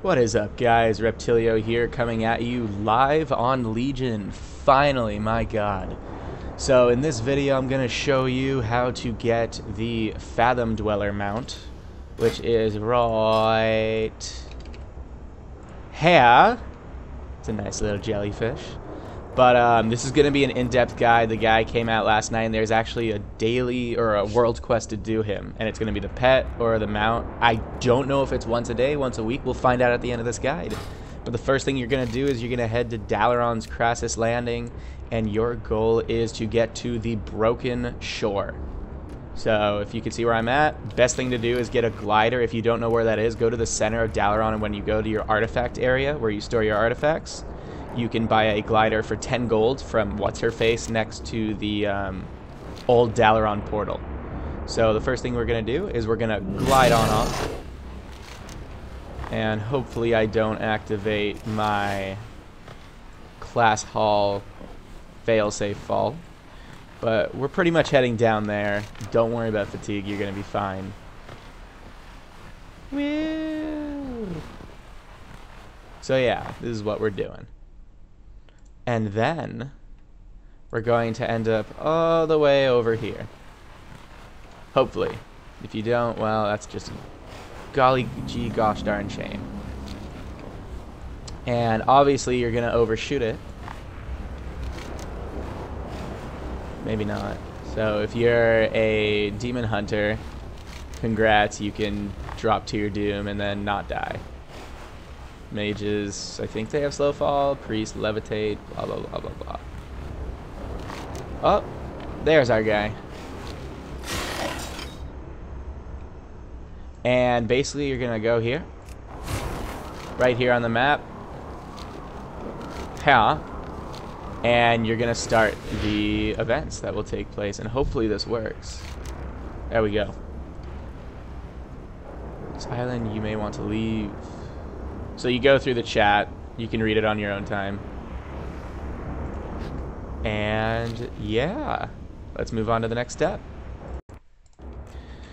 What is up, guys? Reptilio here, coming at you live on Legion. Finally, my god. So in this video I'm going to show you how to get the Fathom Dweller mount, which is right here. It's a nice little jellyfish. But this is going to be an in-depth guide. The guy came out last night, and there's actually a daily or a world quest to do him. And it's going to be the pet or the mount. I don't know if it's once a day, once a week. We'll find out at the end of this guide. But the first thing you're going to do is you're going to head to Dalaran's Crassus Landing, and your goal is to get to the Broken Shore. So if you can see where I'm at, best thing to do is get a glider. If you don't know where that is, go to the center of Dalaran, and when you go to your artifact area where you store your artifacts, you can buy a glider for 10 gold from What's-Her-Face next to the old Dalaran portal. So the first thing we're going to do is we're going to glide on off. And hopefully I don't activate my class hall failsafe fall. But we're pretty much heading down there. Don't worry about fatigue, you're going to be fine. Woo! So yeah, this is what we're doing. And then we're going to end up all the way over here. Hopefully. If you don't, well, that's just golly gee gosh darn shame. And obviously you're going to overshoot it. Maybe not. So if you're a demon hunter, congrats, you can drop to your doom and then not die. Mages, I think they have slow fall. Priest, levitate, blah blah blah blah blah. Oh, there's our guy. And basically you're gonna go here, right here on the map, and you're gonna start the events that will take place, and hopefully this works. There we go. This island you may want to leave. So you go through the chat, you can read it on your own time. And yeah, let's move on to the next step.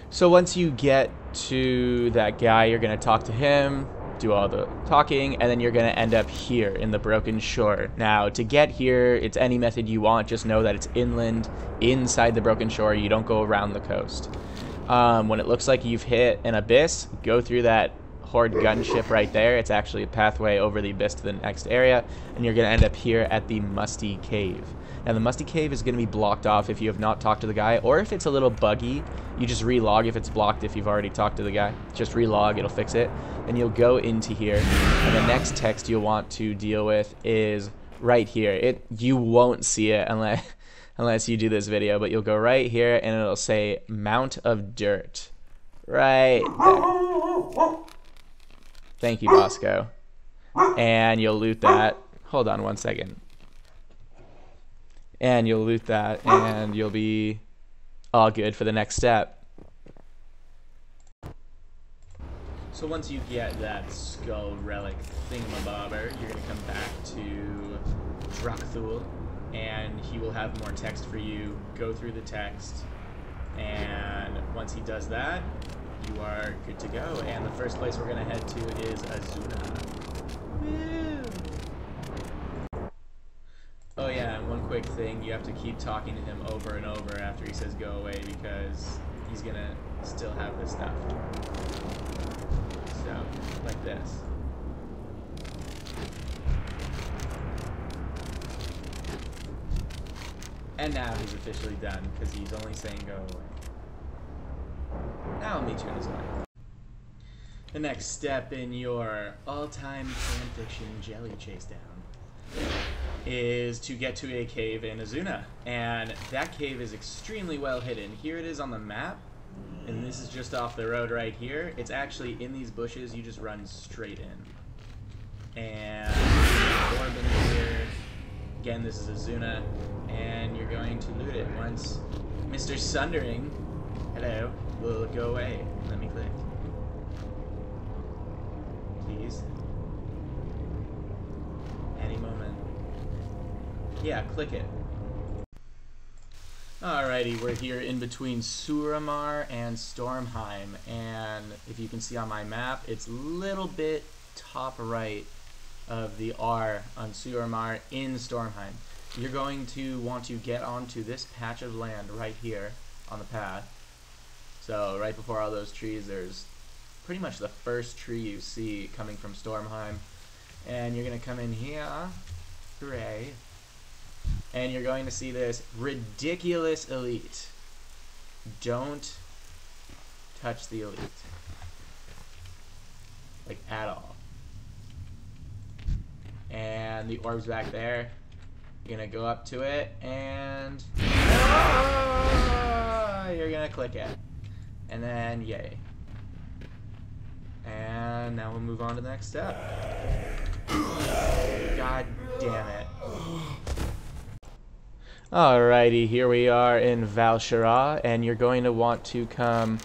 So once you get to that guy, you're going to talk to him, do all the talking, and then you're going to end up here in the Broken Shore. Now, to get here, it's any method you want. Just know that it's inland, inside the Broken Shore. You don't go around the coast. When it looks like you've hit an abyss, go through that Horde gunship right there. It's actually a pathway over the abyss to the next area, and you're going to end up here at the Musty Cave. Now the Musty Cave is going to be blocked off if you have not talked to the guy, or if it's a little buggy, you just relog if it's blocked. If you've already talked to the guy, just relog, it'll fix it, and you'll go into here, and the next text you'll want to deal with is right here. You won't see it unless you do this video, but you'll go right here and it'll say Mount of Dirt right there. Thank you, Bosco. And you'll loot that. Hold on one second. And you'll loot that, and you'll be all good for the next step. So once you get that skull relic thingamabobber, you're going to come back to Drakthul, and he will have more text for you. Go through the text, and once he does that, you are good to go. And the first place we're going to head to is Azuna. Woo! Oh yeah, and one quick thing, you have to keep talking to him over and over after he says go away, because he's going to still have this stuff. So, like this. And now he's officially done, because he's only saying go away. Now I'll meet you in his life. The next step in your all-time fanfiction jelly chase down is to get to a cave in Azuna. And that cave is extremely well hidden. Here it is on the map, and this is just off the road right here. It's actually in these bushes. You just run straight in. And orb in here. Again, this is Azuna, and you're going to loot it once Mr. Sundering, hello, will go away. Let me click. Please. Any moment. Yeah, click it. Alrighty, we're here in between Suramar and Stormheim, and if you can see on my map, it's a little bit top right of the R on Suormar in Stormheim. You're going to want to get onto this patch of land right here on the path. So right before all those trees, there's pretty much the first tree you see coming from Stormheim. And you're going to come in here. Hooray. And you're going to see this ridiculous elite. Don't touch the elite. Like, at all. And the orb's back there. You're going to go up to it, and you're going to click it. And then, yay. And now we'll move on to the next step. God damn it. Alrighty, here we are in Val'sharah, and you're going to want to come...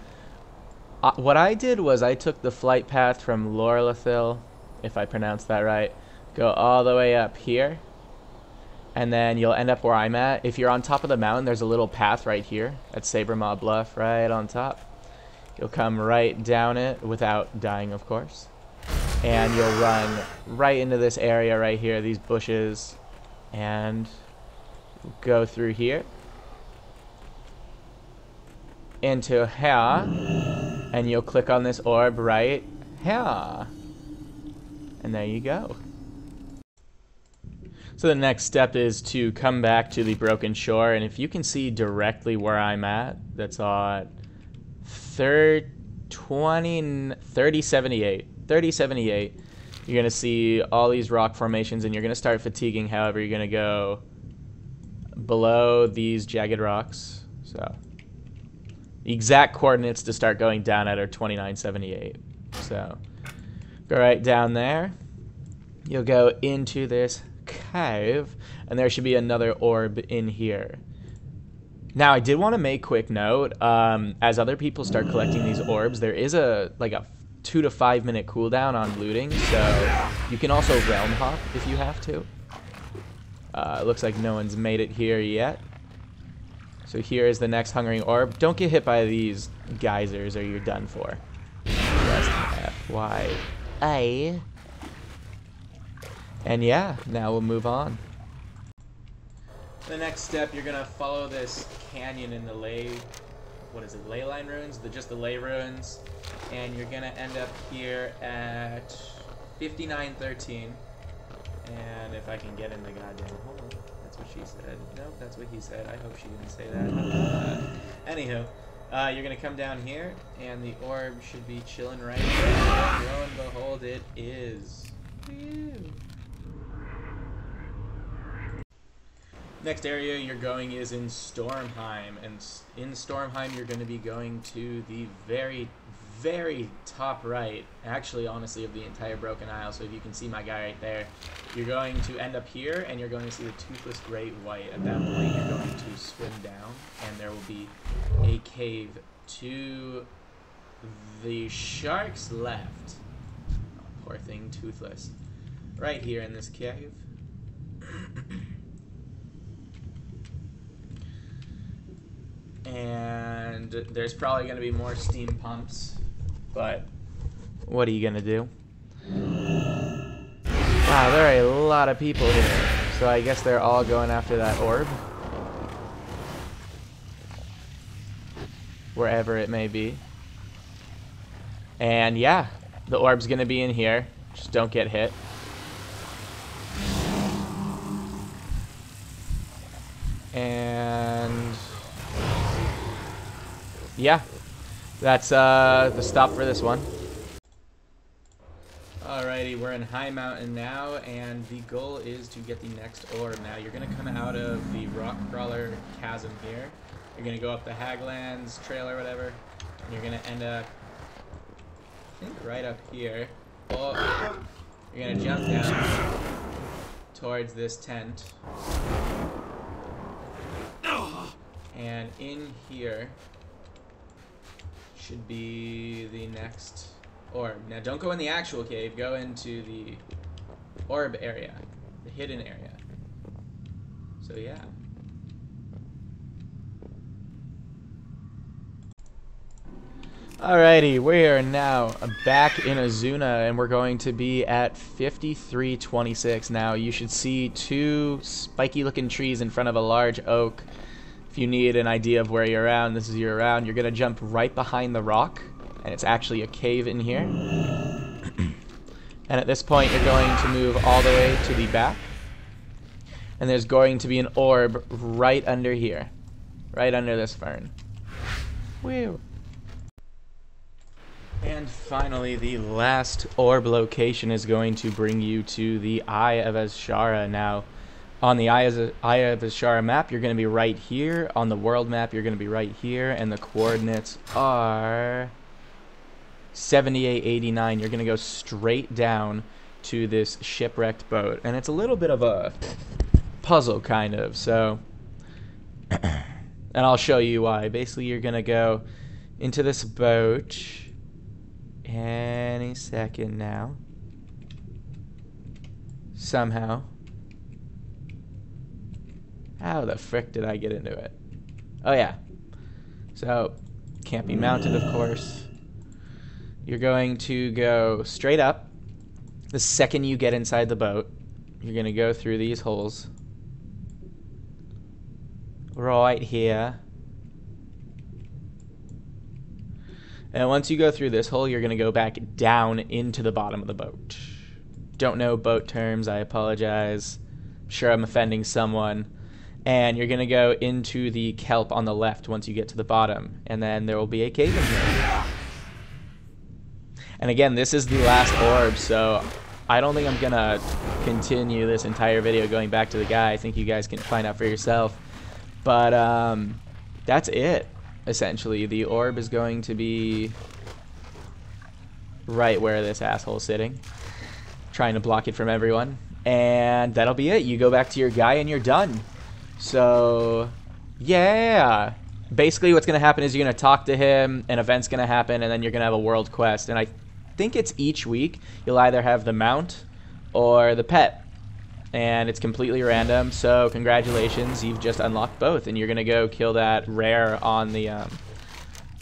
what I did was I took the flight path from Lorlathil, if I pronounced that right, go all the way up here, and then you'll end up where I'm at. If you're on top of the mountain, there's a little path right here at Sabermaw Bluff, right on top. You'll come right down it without dying, of course. And you'll run right into this area right here, these bushes, and go through here into here, and you'll click on this orb right here. And there you go. So the next step is to come back to the Broken Shore, and if you can see directly where I'm at, that's on 3078. You're going to see all these rock formations, and you're going to start fatiguing. However, you're going to go below these jagged rocks. So the exact coordinates to start going down at are 2978. So go right down there. You'll go into this cave, and there should be another orb in here. Now, I did want to make quick note, as other people start collecting these orbs, there is a 2 to 5 minute cooldown on looting, so you can also realm hop if you have to. Looks like no one's made it here yet. So here is the next hungering orb. Don't get hit by these geysers or you're done for. Press FYA. And yeah, now we'll move on. The next step, you're gonna follow this canyon in the ley line ruins? Just the ley ruins. And you're gonna end up here at 5913. And if I can get in the goddamn hole. That's what she said. Nope, that's what he said. I hope she didn't say that. Anywho, you're gonna come down here, and the orb should be chilling right there. And lo and behold, it is. Woo. Next area you're going is in Stormheim, and in Stormheim you're going to be going to the very, very top right, actually honestly of the entire Broken Isle, so if you can see my guy right there, you're going to end up here and you're going to see the Toothless Great White. At that point you're going to swim down and there will be a cave to the shark's left. Oh, poor thing, Toothless. Right here in this cave. And there's probably going to be more steam pumps, but what are you going to do? Wow, there are a lot of people here, so I guess they're all going after that orb. Wherever it may be. And yeah, the orb's going to be in here. Just don't get hit. And yeah, that's the stop for this one. Alrighty, we're in High Mountain now, and the goal is to get the next orb. Now, you're going to come out of the Rock Crawler Chasm here. You're going to go up the Haglands Trail or whatever, and you're going to end up, I think, right up here. Oh, you're going to jump down towards this tent. And in here should be the next orb. Now don't go in the actual cave, go into the orb area, the hidden area. So yeah. Alrighty, we are now back in Azuna, and we're going to be at 5326 now. You should see two spiky-looking trees in front of a large oak. If you need an idea of where you're around, this is your round. You're going to jump right behind the rock, and it's actually a cave in here. And at this point, you're going to move all the way to the back. And there's going to be an orb right under here. Right under this fern. Woo! And finally, the last orb location is going to bring you to the Eye of Azshara. Now, on the Eye of Azshara map, you're going to be right here. On the world map, you're going to be right here. And the coordinates are 7889. You're going to go straight down to this shipwrecked boat. And it's a little bit of a puzzle, kind of. So, and I'll show you why. Basically, you're going to go into this boat any second now. Somehow. How the frick did I get into it? Oh yeah. So, can't be mounted, of course. You're going to go straight up. The second you get inside the boat, you're going to go through these holes. Right here. And once you go through this hole, you're going to go back down into the bottom of the boat. Don't know boat terms, I apologize. I'm sure I'm offending someone. And you're going to go into the kelp on the left once you get to the bottom. And then there will be a cave in here. And again, this is the last orb, so I don't think I'm going to continue this entire video going back to the guy. I think you guys can find out for yourself. But that's it. Essentially, the orb is going to be right where this asshole's sitting, trying to block it from everyone, and that'll be it. You go back to your guy and you're done. So yeah, basically what's gonna happen is you're gonna talk to him, an event's gonna happen, and then you're gonna have a world quest. And I think it's each week you'll either have the mount or the pet, and it's completely random. So congratulations, you've just unlocked both, and you're gonna go kill that rare on the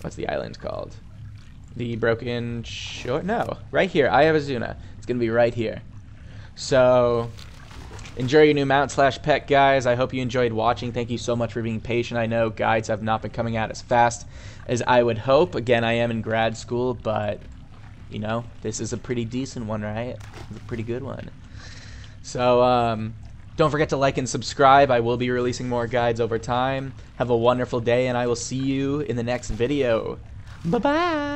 what's the island called? The Broken Shore? No, right here, Eye of Azuna. It's gonna be right here. So enjoy your new mount / pet, guys. I hope you enjoyed watching. Thank you so much for being patient. I know guides have not been coming out as fast as I would hope. Again, I am in grad school, but you know, this is a pretty decent one, right? It's a pretty good one. So, don't forget to like and subscribe. I will be releasing more guides over time. Have a wonderful day, and I will see you in the next video. Bye-bye!